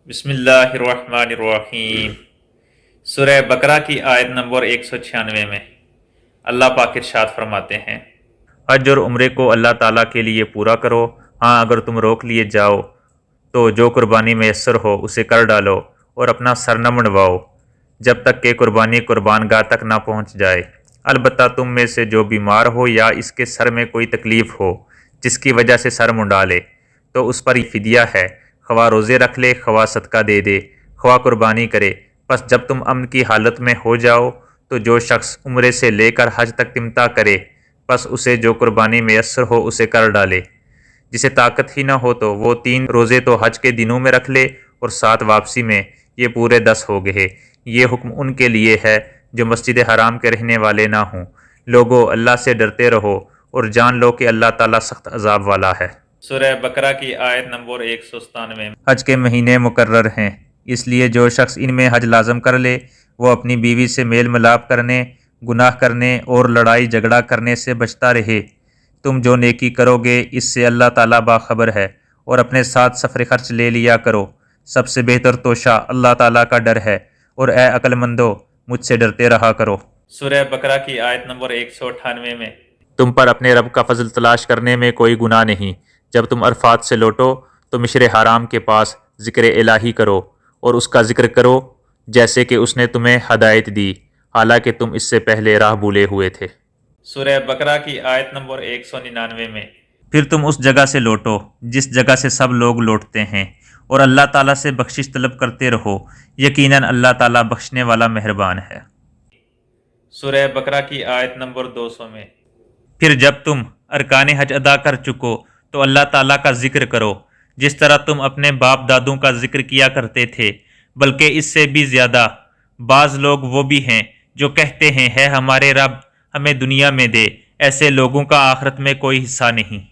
بسم اللہ الرحمن الرحیم۔ سورہ بقرہ کی آیت نمبر 196 میں اللہ پاک ارشاد فرماتے ہیں، حج اور عمرے کو اللہ تعالیٰ کے لیے پورا کرو، ہاں اگر تم روک لیے جاؤ تو جو قربانی میسر ہو اسے کر ڈالو اور اپنا سر نہ منڈواؤ جب تک کہ قربانی قربان گاہ تک نہ پہنچ جائے۔ البتہ تم میں سے جو بیمار ہو یا اس کے سر میں کوئی تکلیف ہو جس کی وجہ سے سر منڈا لے تو اس پر فدیہ ہے، خواہ روزے رکھ لے، خواہ صدقہ دے دے، خواہ قربانی کرے۔ پس جب تم امن کی حالت میں ہو جاؤ تو جو شخص عمرے سے لے کر حج تک تمتع کرے پس اسے جو قربانی میسر ہو اسے کر ڈالے۔ جسے طاقت ہی نہ ہو تو وہ 3 روزے تو حج کے دنوں میں رکھ لے اور 7 واپسی میں، یہ پورے 10 ہو گئے۔ یہ حکم ان کے لیے ہے جو مسجد حرام کے رہنے والے نہ ہوں۔ لوگو اللہ سے ڈرتے رہو اور جان لو کہ اللہ تعالیٰ سخت عذاب والا ہے۔ سورہ بقرہ کی آیت نمبر 197۔ حج کے مہینے مقرر ہیں، اس لیے جو شخص ان میں حج لازم کر لے وہ اپنی بیوی سے میل ملاپ کرنے، گناہ کرنے اور لڑائی جھگڑا کرنے سے بچتا رہے۔ تم جو نیکی کرو گے اس سے اللہ تعالیٰ باخبر ہے، اور اپنے ساتھ سفر خرچ لے لیا کرو۔ سب سے بہتر توشہ اللہ تعالیٰ کا ڈر ہے، اور اے عقل مندو مجھ سے ڈرتے رہا کرو۔ سورہ بقرہ کی آیت نمبر 198 میں تم پر اپنے رب کا فضل تلاش کرنے میں کوئی گناہ نہیں۔ جب تم عرفات سے لوٹو تو مشر حرام کے پاس ذکر الہی کرو اور اس کا ذکر کرو جیسے کہ اس نے تمہیں ہدایت دی، حالانکہ تم اس سے پہلے راہ بھولے ہوئے تھے۔ سورہ بقرہ کی آیت نمبر 199 میں پھر تم اس جگہ سے لوٹو جس جگہ سے سب لوگ لوٹتے ہیں، اور اللہ تعالیٰ سے بخشش طلب کرتے رہو، یقیناً اللہ تعالیٰ بخشنے والا مہربان ہے۔ سورہ بقرہ کی آیت نمبر 200 میں پھر جب تم ارکان حج ادا کر چکو تو اللہ تعالیٰ کا ذکر کرو جس طرح تم اپنے باپ دادوں کا ذکر کیا کرتے تھے، بلکہ اس سے بھی زیادہ۔ بعض لوگ وہ بھی ہیں جو کہتے ہیں ہے ہمارے رب ہمیں دنیا میں دے، ایسے لوگوں کا آخرت میں کوئی حصہ نہیں۔